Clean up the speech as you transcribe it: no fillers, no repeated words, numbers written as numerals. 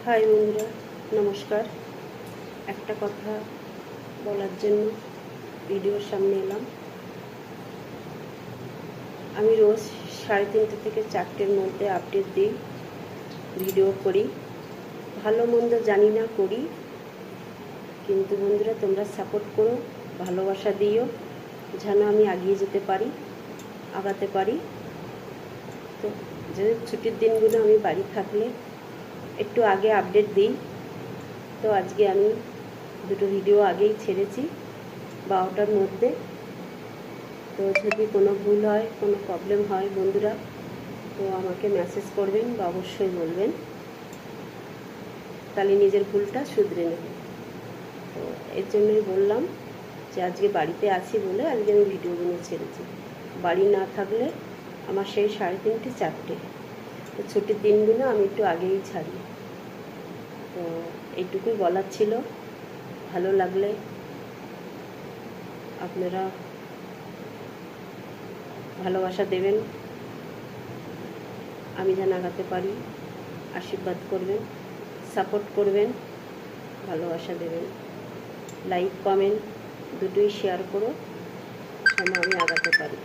High বন্ধুরা, নমস্কার। একটা কথা বলার জন্য ভিডিওর সামনে এলাম। আমি রোজ 3:30 থেকে 4টের মধ্যে আপডেট দিই, ভিডিও করি। ভালো মন্দ জানি না, করি। কিন্তু বন্ধুরা, তোমরা সাপোর্ট করো, ভালোবাসা দিও, যেন আমি এগিয়ে যেতে পারি, আগাতে পারি। তো যে ছুটির দিনগুলো আমি বাড়ি থাকলে একটু আগে আপডেট দিই। তো আজকে আমি দুটো ভিডিও আগেই ছেড়েছি 12টার মধ্যে। তো যদি কোনো ভুল হয়, কোনো প্রবলেম হয় বন্ধুরা, তো আমাকে মেসেজ করবেন বা অবশ্যই বলবেন, তাহলে নিজের ভুলটা শুধরে নেব। তো এর জন্যই বললাম যে আজকে বাড়িতে আছি বলে আজকে আমি ভিডিওগুলো ছেড়েছি। বাড়ি না থাকলে আমার সেই 3:30 4টে। তো ছুটির দিনগুলো আমি একটু আগেই ছাড়ি। তো এইটুকুই বলার ছিল। ভালো লাগলে আপনারা ভালোবাসা দেবেন, আমি যেন আগাতে পারি। আশীর্বাদ করবেন, সাপোর্ট করবেন, ভালোবাসা দেবেন। লাইক কমেন্ট দুটোই শেয়ার করো, যেন আমি আগাতে পারি।